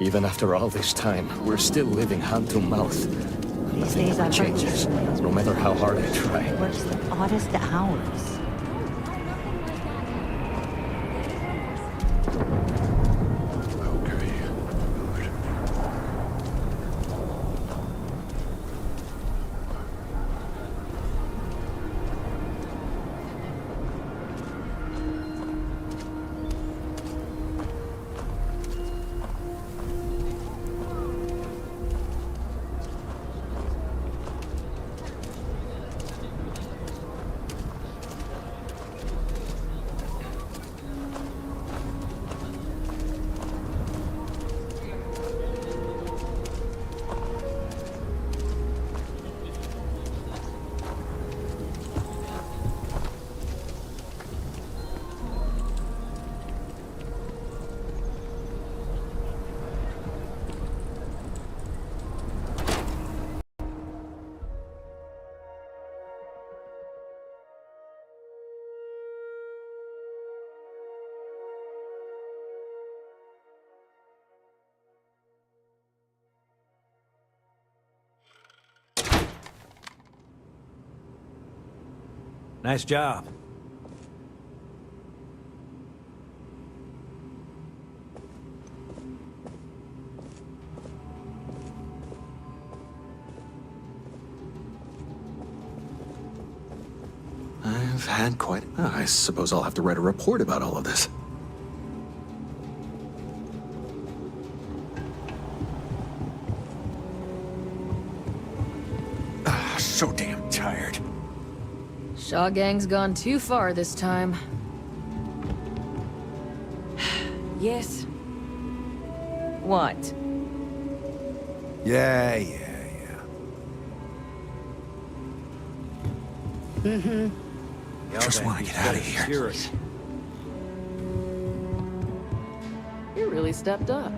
Even after all this time, we're still living hand to mouth. These Nothing days ever I've heard changes, no matter how hard I try. works the oddest hours. Okay. Nice job. I've had quite... I suppose I'll have to write a report about all of this. So damn tired. Shaw Gang's gone too far this time. Yes. What? Yeah. Just want to get out of here. You really stepped up.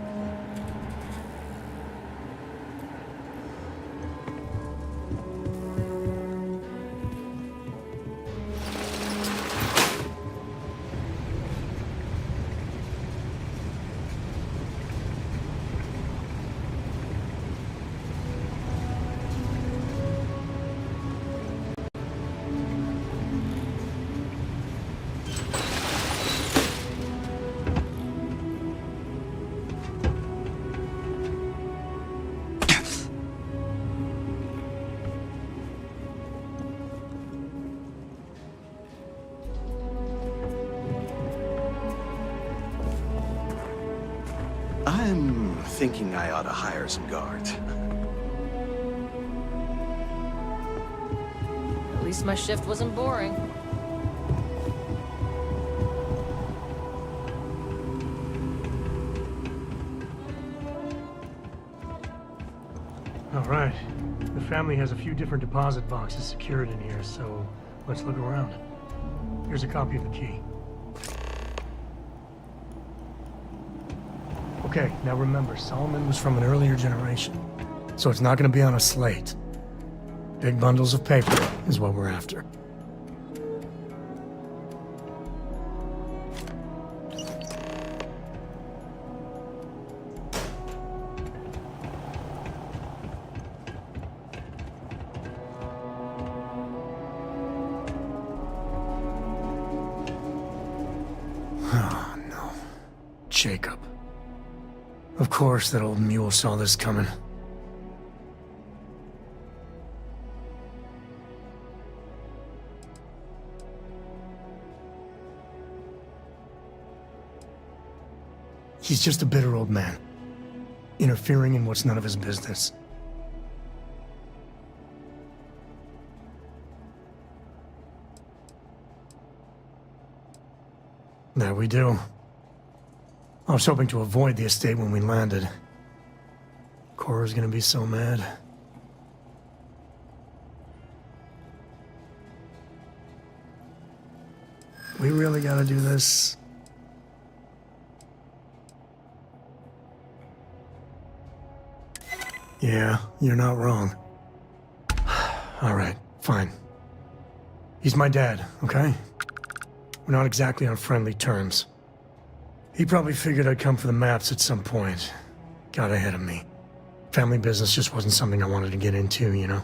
I'm thinking I ought to hire some guards. At least my shift wasn't boring. All right. The family has a few different deposit boxes secured in here, so let's look around. Here's a copy of the key. Okay, now remember, Solomon was from an earlier generation, so it's not going to be on a slate. Big bundles of paper is what we're after. Oh, no. Jacob. Of course that old mule saw this coming. He's just a bitter old man, interfering in what's none of his business. There we do. I was hoping to avoid the estate when we landed. Cora's gonna be so mad. We really gotta do this. Yeah, you're not wrong. All right, fine. He's my dad, okay? We're not exactly on friendly terms. He probably figured I'd come for the maps at some point. got ahead of me. Family business just wasn't something I wanted to get into, you know?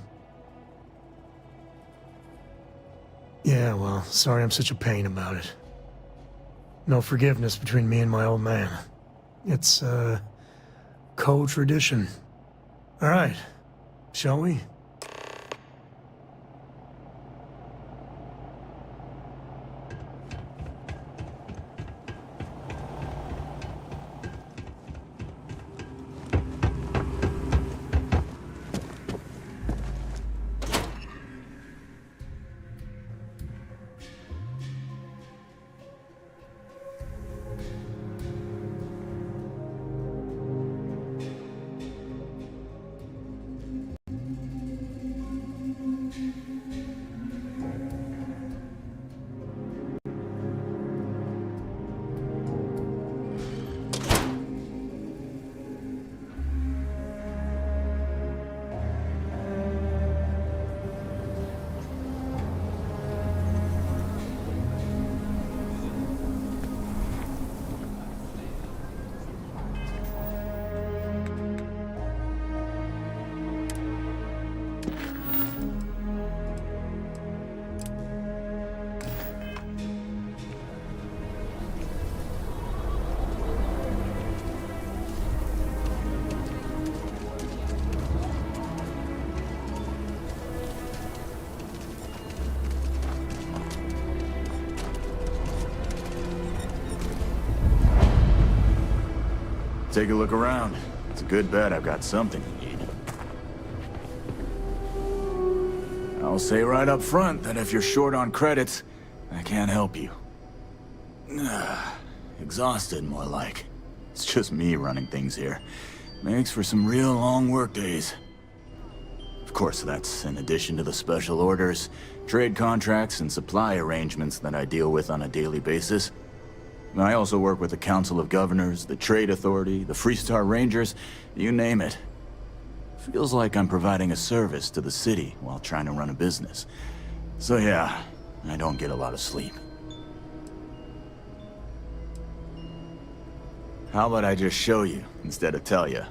Yeah, well, sorry I'm such a pain about it. No forgiveness between me and my old man. It's, co-tradition. All right, shall we? Take a look around. It's a good bet I've got something you need. I'll say right up front that if you're short on credits, I can't help you. Exhausted, more like. It's just me running things here. Makes for some real long work days. Of course, that's in addition to the special orders, trade contracts, and supply arrangements that I deal with on a daily basis. I also work with the Council of Governors, the Trade Authority, the Freestar Rangers, you name it. Feels like I'm providing a service to the city while trying to run a business. So yeah, I don't get a lot of sleep. How about I just show you instead of tell you?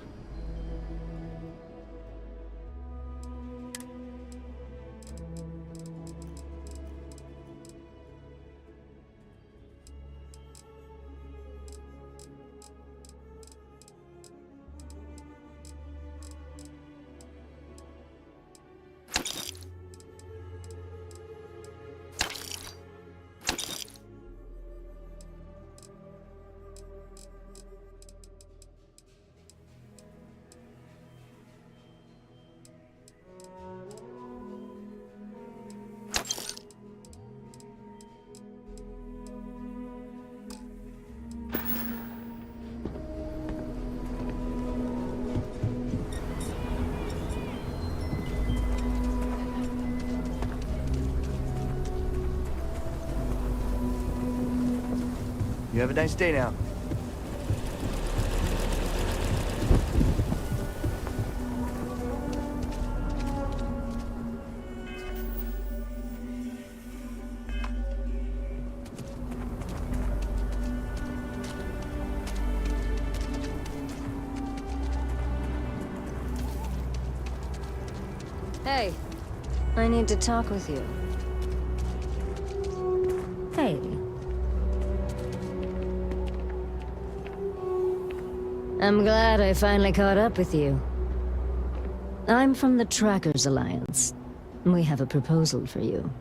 You have a nice day now. Hey, I need to talk with you. Hey. I'm glad I finally caught up with you. I'm from the Trackers Alliance. We have a proposal for you.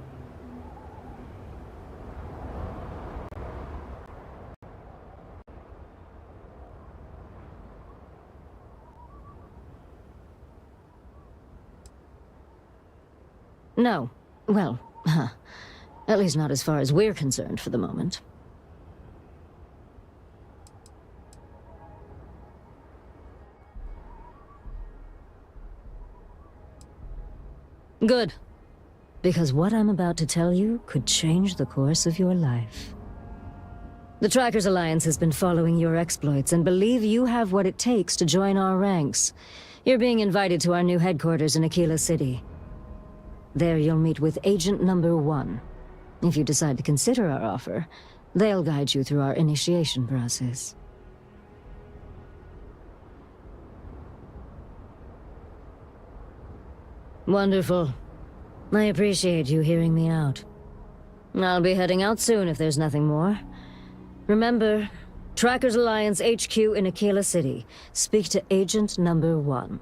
No. Well, at least not as far as we're concerned for the moment. Good. Because what I'm about to tell you could change the course of your life. The Trackers Alliance has been following your exploits and believe you have what it takes to join our ranks. You're being invited to our new headquarters in Aquila City. There you'll meet with Agent Number 1. If you decide to consider our offer, they'll guide you through our initiation process. Wonderful. I appreciate you hearing me out. I'll be heading out soon if there's nothing more. Remember, Trackers Alliance HQ in Aquila City. Speak to Agent Number 1.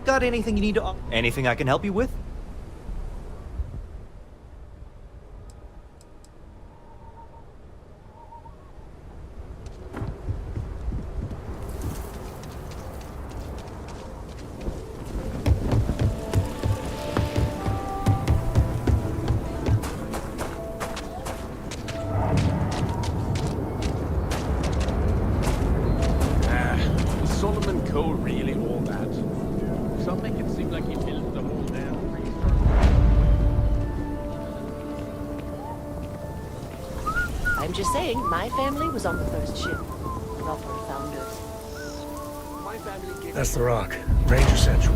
Got anything you need to... Anything I can help you with? Was Solomon Cole really all that? Some make it seem like he built the whole damn restart. I'm just saying, my family was on the first ship. Proper founders. My family gave That's the rock. Ranger Central.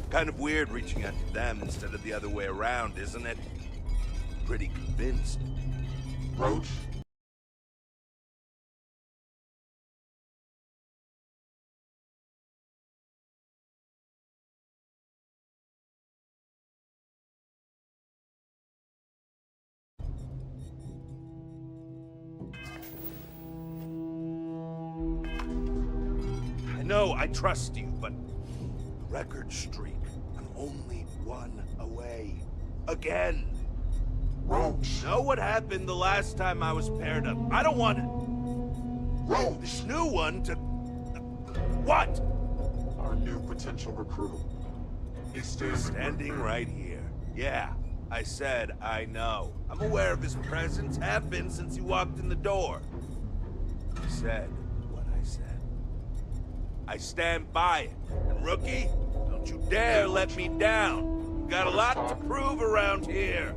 Kind of weird reaching out to them instead of the other way around, isn't it? Pretty convinced. Roach? I know I trust you, but record streak. I'm only one away. Again. Roach. Know what happened the last time I was paired up? I don't want it. Roach. This new one to... What? Our new potential recruit. He's standing right here. Yeah, I said I know. I'm aware of his presence, have been since he walked in the door. I said what I said. I stand by it. And rookie, don't you dare let me down. You've got a lot to prove around here.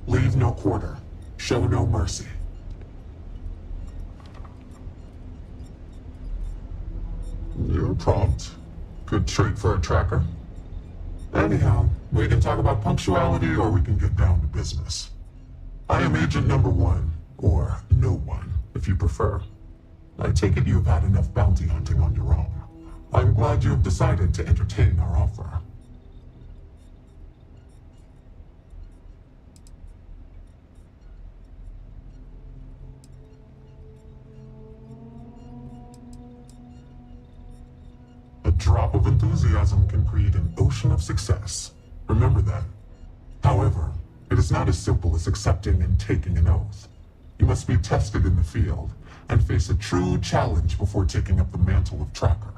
Leave no quarter. Show no mercy. You're prompt. Good trait for a tracker. Anyhow, we can talk about punctuality or we can get down to business. I am Agent Number 1, or No One, if you prefer. I take it you've had enough bounty hunting on your own. I'm glad you have decided to entertain our offer. enthusiasm can create an ocean of success. Remember that. However, it is not as simple as accepting and taking an oath. You must be tested in the field and face a true challenge before taking up the mantle of tracker.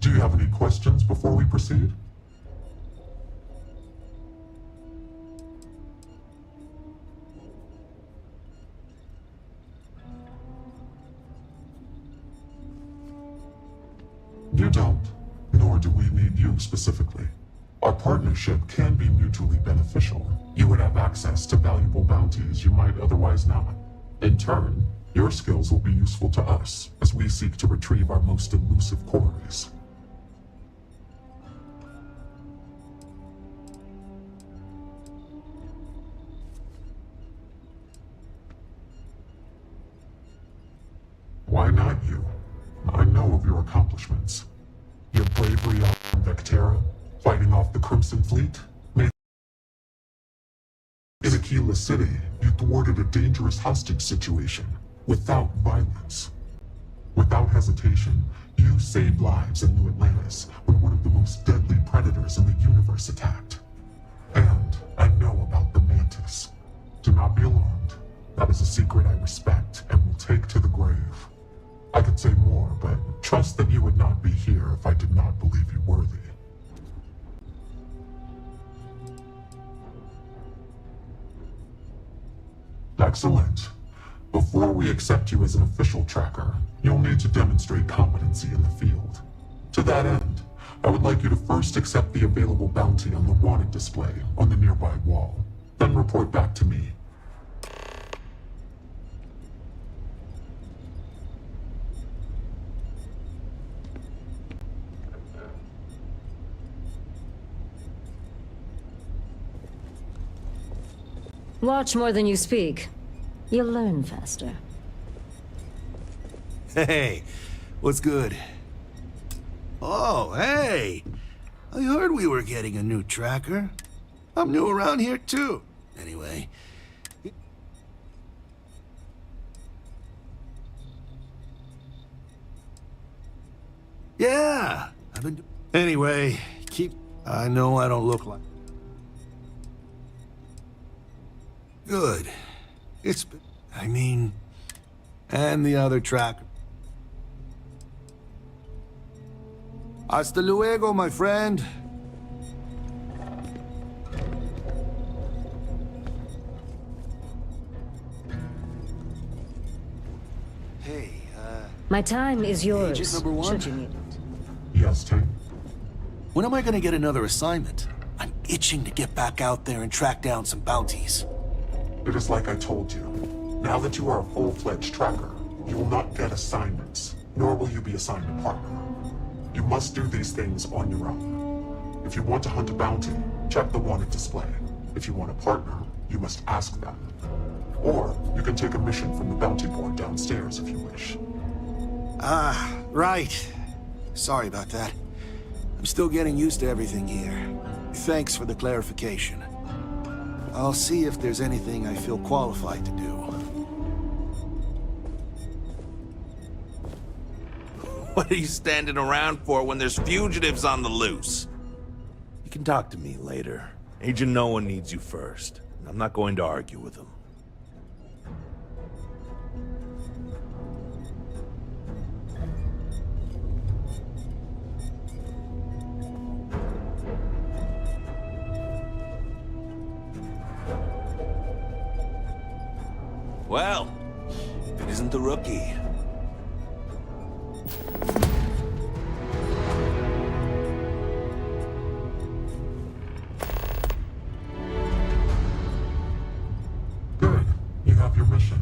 Do you have any questions before we proceed? You don't, nor do we need you specifically. Our partnership can be mutually beneficial. You would have access to valuable bounties you might otherwise not. In turn, your skills will be useful to us as we seek to retrieve our most elusive quarries. Why not you? I know of your accomplishments. Your bravery on Vectera, fighting off the Crimson Fleet, made in Aquila City, you thwarted a dangerous hostage situation without violence. Without hesitation, you saved lives in New Atlantis when one of the most deadly predators in the universe attacked. And I know about the Mantis. Do not be alarmed. That is a secret I respect and will take to the grave. I could say more, but trust that you would not be here if I did not believe you worthy. Excellent. Before we accept you as an official tracker, you'll need to demonstrate competency in the field. To that end, I would like you to first accept the available bounty on the wanted display on the nearby wall, then report back to me. Watch more than you speak. You'll learn faster. Hey, what's good? Oh, hey! I heard we were getting a new tracker. I'm new around here, too. Anyway. Yeah, I've been... Anyway, I know I don't look like... Good. And the other tracker. Hasta luego, my friend. Hey, My time is yours, Agent number one? should you need it. Yes, Tank? When am I gonna get another assignment? I'm itching to get back out there and track down some bounties. It is like I told you. Now that you are a full-fledged tracker, you will not get assignments, nor will you be assigned a partner. You must do these things on your own. If you want to hunt a bounty, check the wanted display. If you want a partner, you must ask them. Or you can take a mission from the bounty board downstairs if you wish. Ah, right. Sorry about that. I'm still getting used to everything here. Thanks for the clarification. I'll see if there's anything I feel qualified to do. What are you standing around for when there's fugitives on the loose? You can talk to me later. Agent No One needs you first. I'm not going to argue with him. Well, if it isn't the rookie. Good. You have your mission.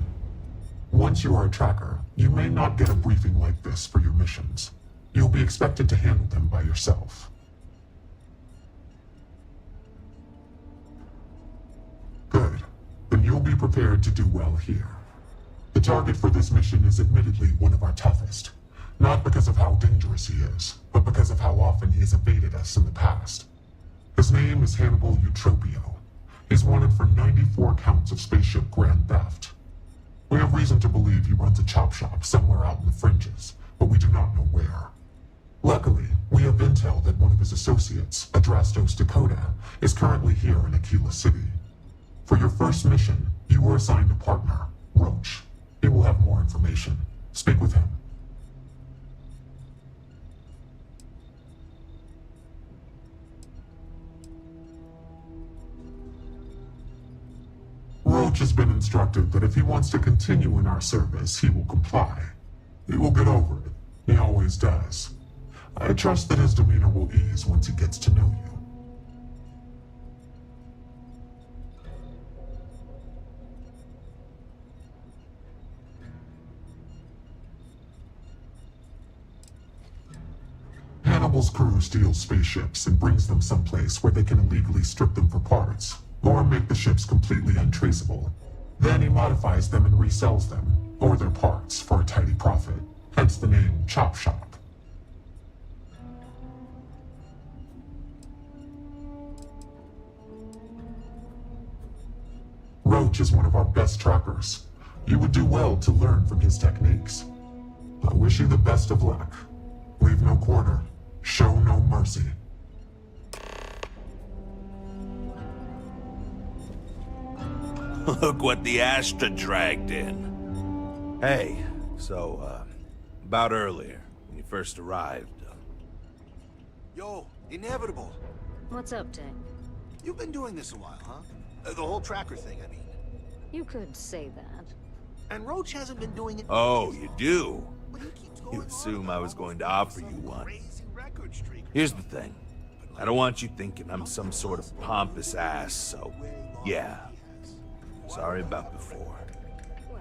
Once you are a tracker, you may not get a briefing like this for your missions. You'll be expected to handle them by yourself. Good. Then you'll be prepared to do well here. The target for this mission is admittedly one of our toughest. Not because of how dangerous he is, but because of how often he has evaded us in the past. His name is Hannibal Eutropio. He's wanted for 94 counts of spaceship grand theft. We have reason to believe he runs a chop shop somewhere out in the fringes, but we do not know where. Luckily, we have intel intel that one of his associates, Adrastos Dakota, is currently here in Aquila City. For your first mission, you were assigned a partner, Roach. He will have more information. Speak with him. Roach has been instructed that if he wants to continue in our service, he will comply. He will get over it. He always does. I trust that his demeanor will ease once he gets to know you. Hannibal's crew steals spaceships and brings them someplace where they can illegally strip them for parts, or make the ships completely untraceable. Then he modifies them and resells them, or their parts, for a tidy profit. Hence the name Chop Shop. Roach is one of our best trackers. You would do well to learn from his techniques. I wish you the best of luck. Leave no quarter. Show no mercy. Look what the Astra dragged in. Hey, so, about earlier, when you first arrived. Yo, Inevitable. What's up, Tank? You've been doing this a while, huh? The whole tracker thing, I mean. You could say that. And Roach hasn't been doing it. Oh, you do? But he keeps You going assume on I was going to offer you one. Here's the thing. I don't want you thinking I'm some sort of pompous ass, so yeah. Sorry about before.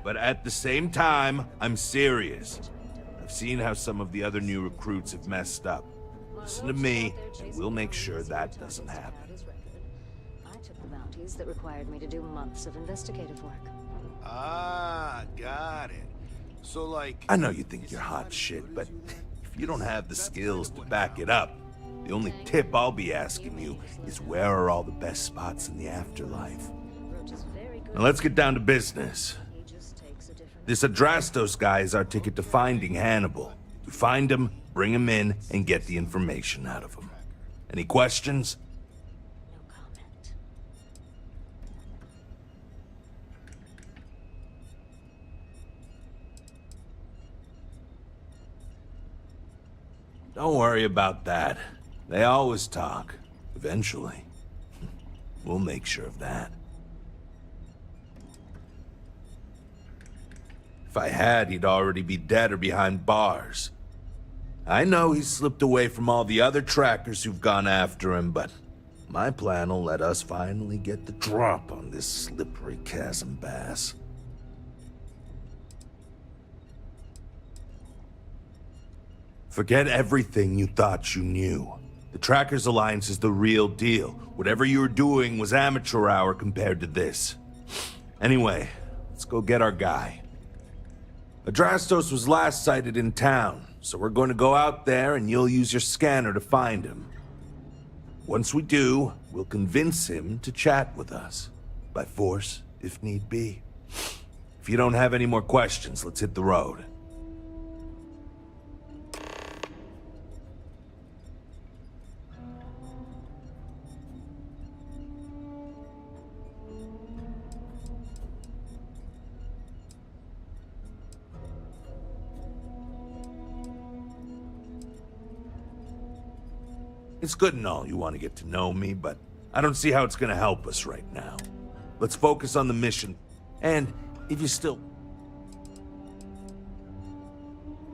But at the same time, I'm serious. I've seen how some of the other new recruits have messed up. Listen to me, and we'll make sure that doesn't happen. I took the bounties that required me to do months of investigative work. Ah, got it. So, like... I know you think you're hot shit, but if you don't have the skills to back it up, the only tip I'll be asking you is where are all the best spots in the afterlife? Now let's get down to business. This Adrastos guy is our ticket to finding Hannibal. We find him, bring him in, and get the information out of him. Any questions? No comment. Don't worry about that. They always talk. Eventually. We'll make sure of that. If I had, he'd already be dead or behind bars. I know he's slipped away from all the other trackers who've gone after him, but my plan will let us finally get the drop on this slippery chasm bass. Forget everything you thought you knew. The Trackers Alliance is the real deal. Whatever you were doing was amateur hour compared to this. Anyway, let's go get our guy. Adrastos was last sighted in town, so we're going to go out there and you'll use your scanner to find him. Once we do, we'll convince him to chat with us. By force, if need be. If you don't have any more questions, let's hit the road. It's good and all you want to get to know me, but I don't see how it's going to help us right now. Let's focus on the mission. And if you still...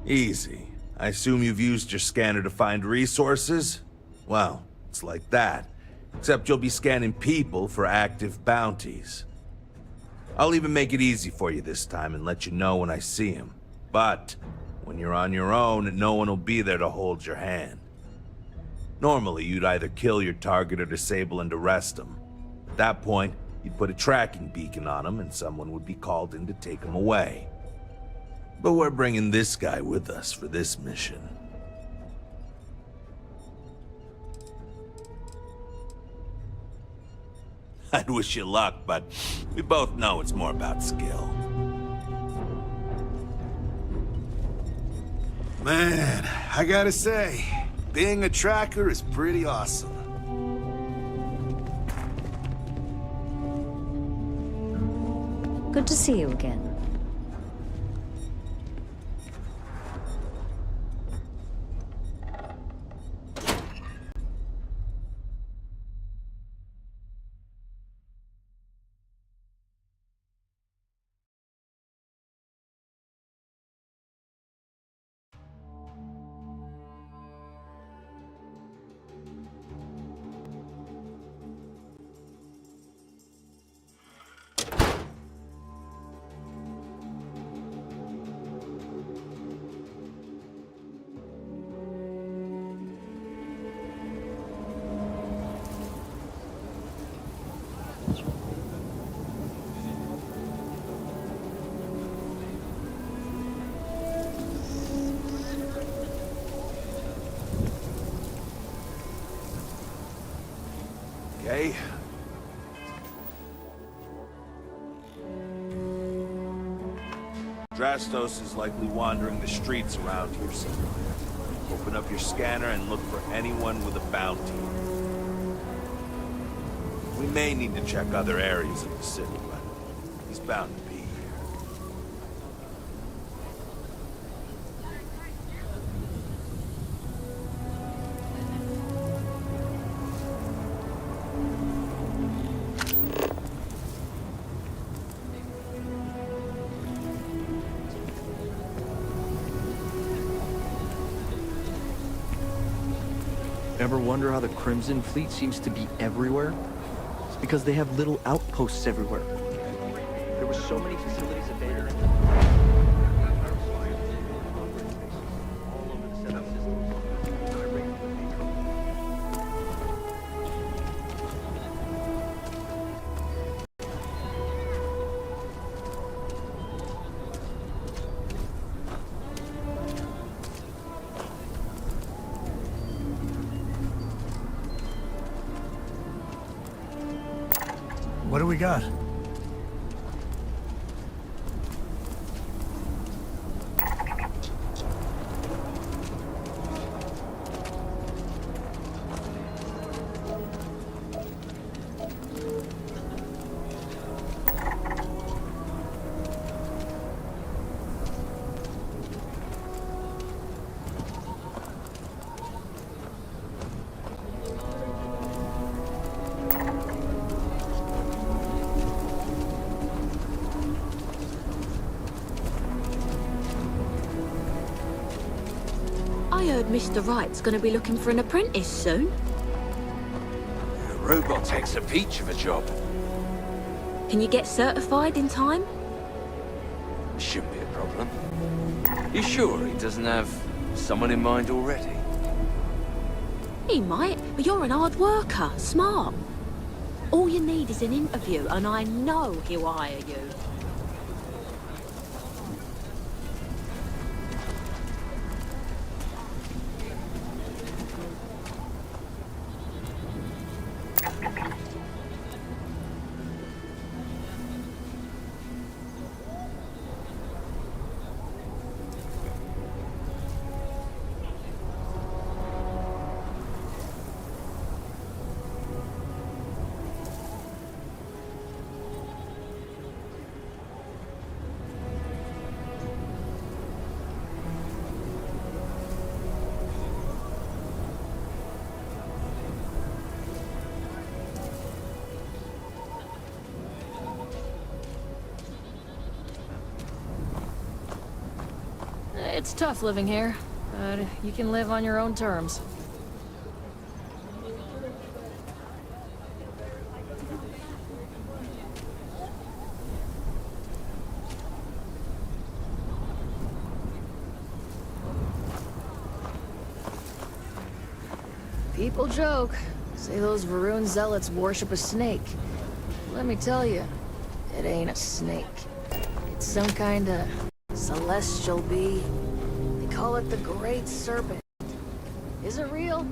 Easy. I assume you've used your scanner to find resources? Well, it's like that. Except you'll be scanning people for active bounties. I'll even make it easy for you this time and let you know when I see him. But when you're on your own, no one will be there to hold your hand. Normally, you'd either kill your target or disable and arrest him. At that point, you'd put a tracking beacon on him and someone would be called in to take him away. But we're bringing this guy with us for this mission. I'd wish you luck, but we both know it's more about skill. Man, I gotta say, Being a tracker is pretty awesome. Good to see you again. Okay. Drastos is likely wandering the streets around here somewhere. Open up your scanner and look for anyone with a bounty. We may need to check other areas of the city, but he's bound to be here. Ever wonder how the Crimson Fleet seems to be everywhere? It's because they have little outposts everywhere. There were so many facilities abandoned. All over the setup What do we got? I heard Mr. Wright's gonna be looking for an apprentice soon. The robot takes a peach of a job. Can you get certified in time? Shouldn't be a problem. You sure he doesn't have someone in mind already? He might, but you're an hard worker, smart. All you need is an interview, and I know he'll hire you. It's tough living here, but you can live on your own terms. People joke, say those Varun zealots worship a snake. Let me tell you, it ain't a snake. It's some kind of celestial being. They call it the Great Serpent. Is it real?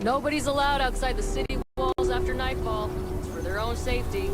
Nobody's allowed outside the city walls after nightfall. It's for their own safety.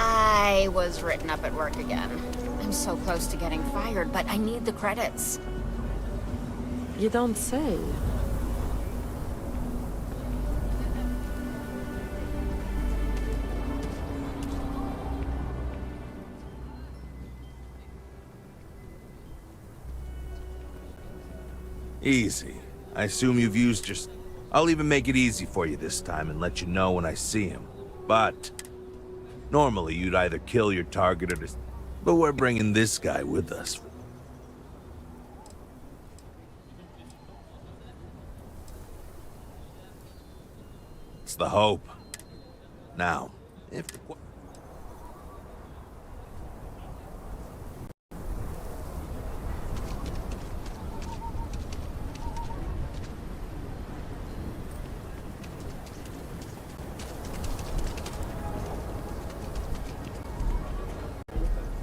I was written up at work again. I'm so close to getting fired, but I need the credits. You don't say. Easy. I assume you've used your... I'll even make it easy for you this time and let you know when I see him. But... normally you'd either kill your target or just... But we're bringing this guy with us. It's the hope. Now, if...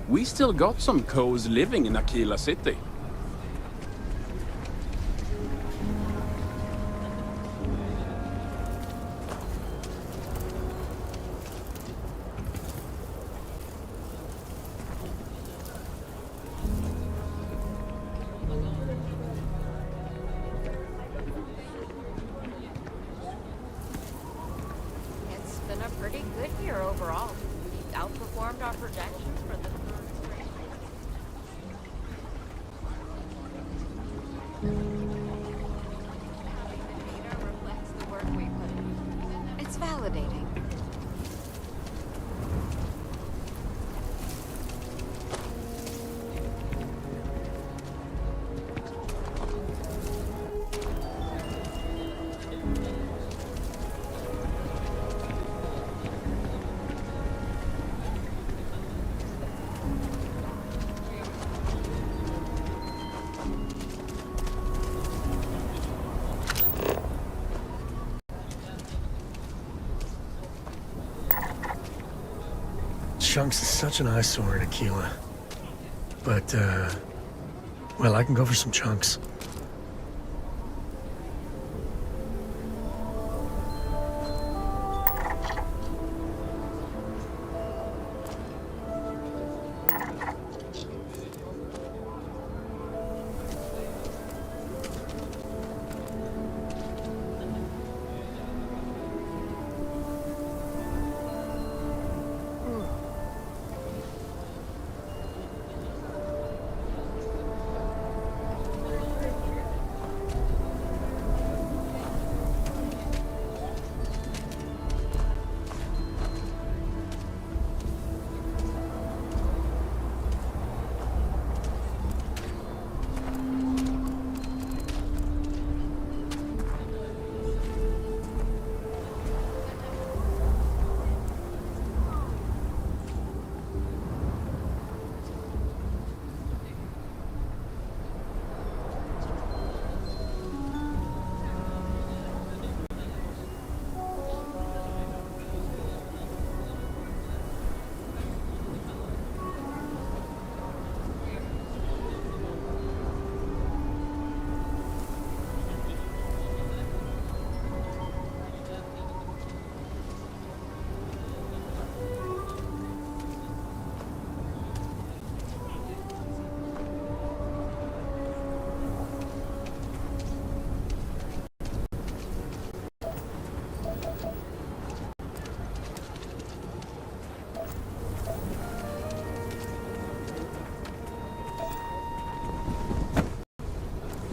We still got some cows living in Aquila City. It's been a pretty good year overall. We outperformed our projections for the third straight Having the data reflects the work we put in. It's validating. Chunks is such an eyesore in Aquila. But, well, I can go for some chunks.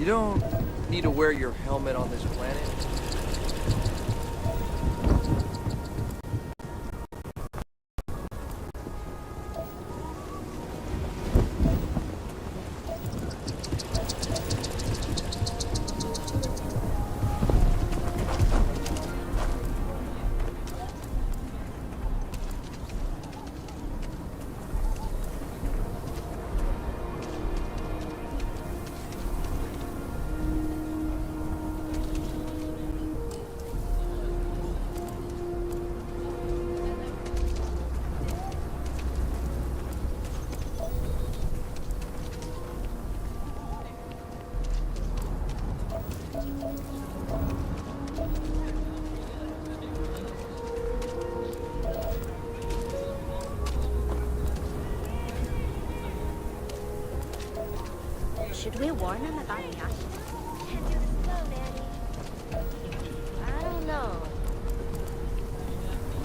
You don't need to wear your helmet on this planet. Should we warn him about the I don't know.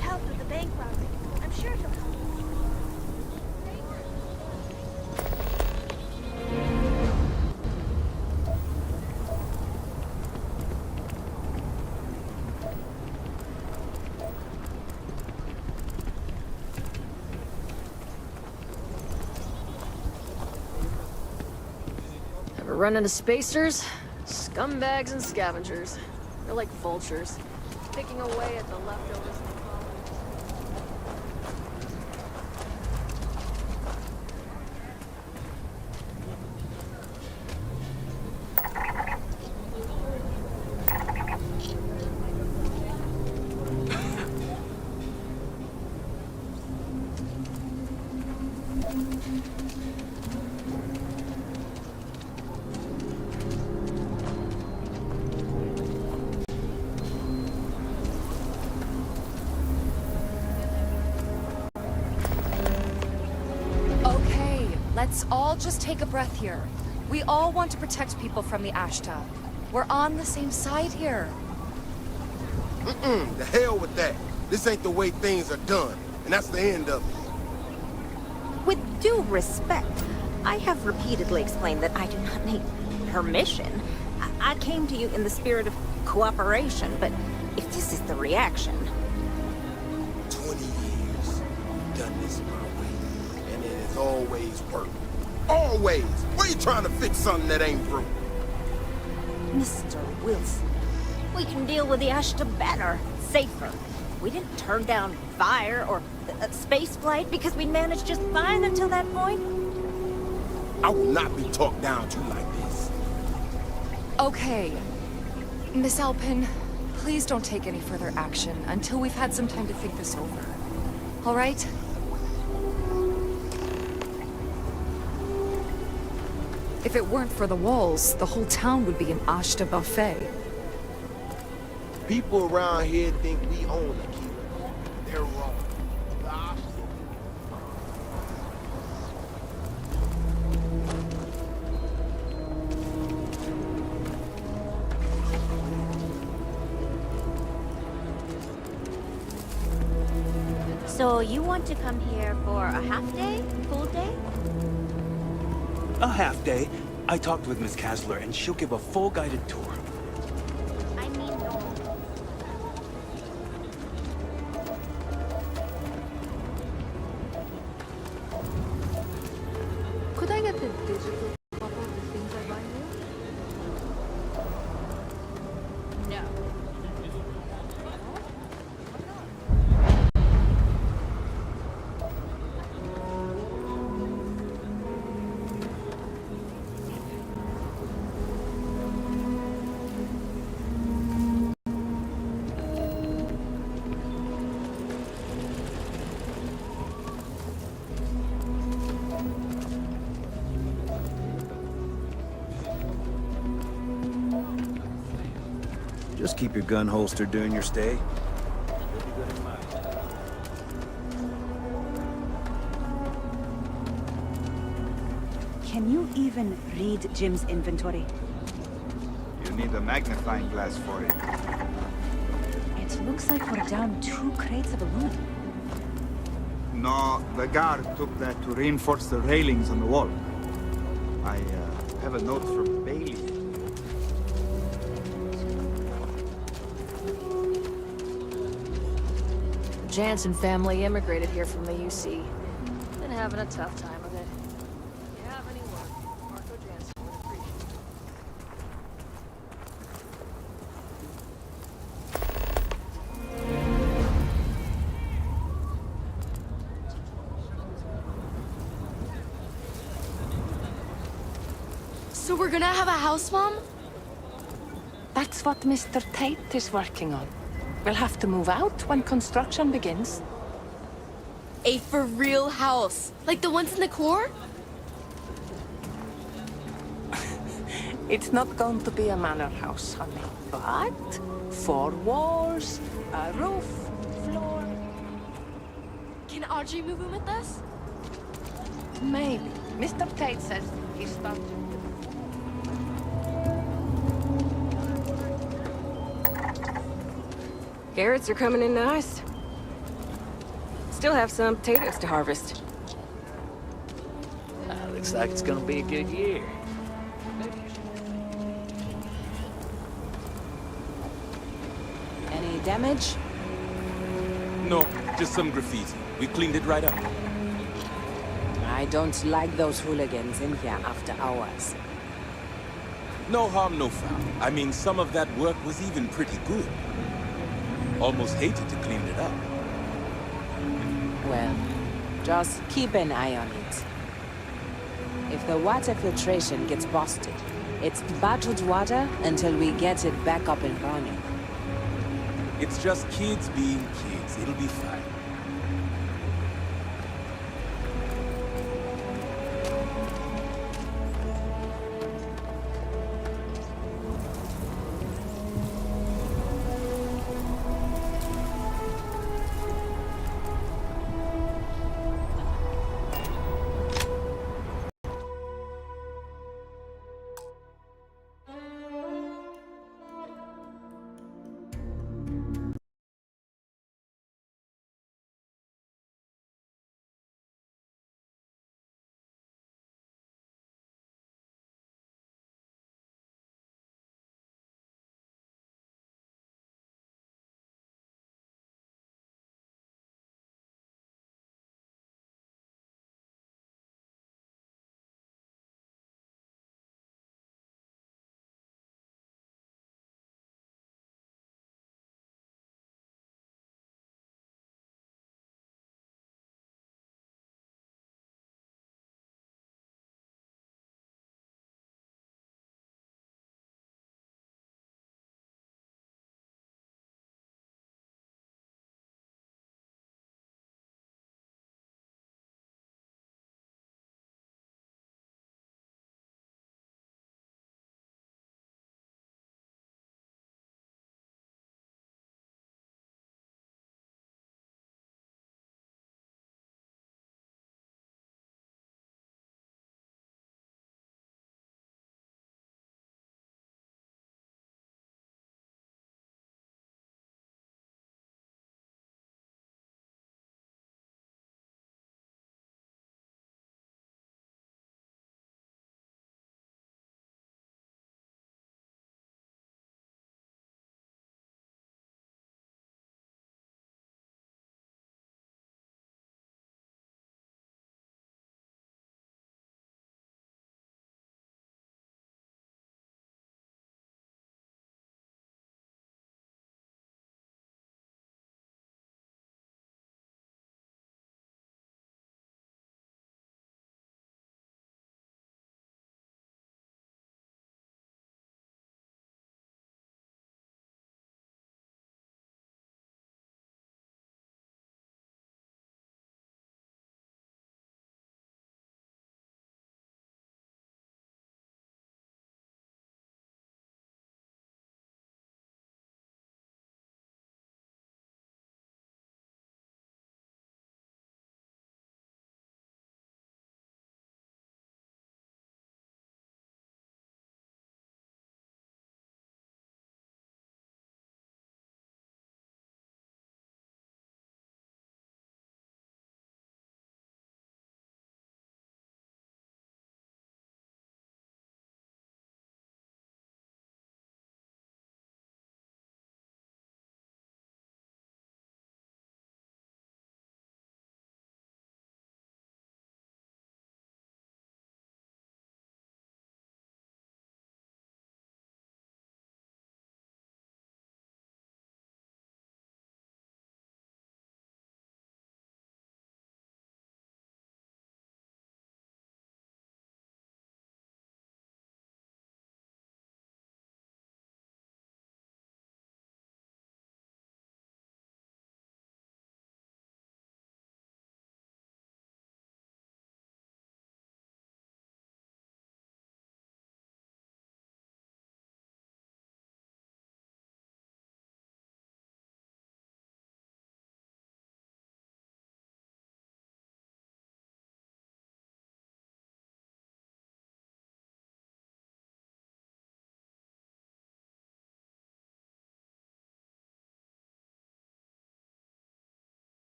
Help with the bank robbery. I'm sure he'll come. Ever run into spacers? Scumbags and scavengers. They're like vultures, picking away at the leftovers. Let's all just take a breath here. We all want to protect people from the Ashta. We're on the same side here. The hell with that. This ain't the way things are done, and that's the end of it. With due respect, I have repeatedly explained that I do not need permission. I came to you in the spirit of cooperation, but if this is the reaction... 20 years. I've done this my way, and it has always worked. Always! Why are you trying to fix something that ain't broke? Mr. Wilson, we can deal with the Ashta better, safer. We didn't turn down fire or spaceflight because we managed just fine until that point. I will not be talked down to like this. Okay. Miss Alpin, please don't take any further action until we've had some time to think this over. All right? If it weren't for the walls, the whole town would be an Ashta buffet. People around here think we own the key. They're wrong. The Ashta. So you want to come here for a half day? Full day? A half day. I talked with Miss Kasler, and she'll give a full guided tour. I mean, no. Could I get the digital copy of the things I buy you? No. Just keep your gun holstered during your stay. You'll be good in mine. Can you even read Jim's inventory? You need a magnifying glass for it. It looks like we're down 2 crates of aluminum. No, the guard took that to reinforce the railings on the wall. I have a note from Bailey. Jansen family immigrated here from the UC. Been having a tough time of it. If you have any work, Marco Jansen would appreciate it. So we're gonna have a house, Mom? That's what Mr. Tate is working on. We'll have to move out when construction begins. A for real house? Like the ones in the core? It's not going to be a manor house, honey. But 4 walls, a roof, floor. Can Audrey move in with us? Maybe. Mr. Tate says he's starting. Carrots are coming in nice. Still have some potatoes to harvest. Looks like it's gonna be a good year. Any damage? No, just some graffiti. We cleaned it right up. I don't like those hooligans in here after hours. No harm, no foul. I mean, some of that work was even pretty good. Almost hated to clean it up. Well, just keep an eye on it. If the water filtration gets busted, it's bottled water until we get it back up and running. It's just kids being kids. It'll be fine.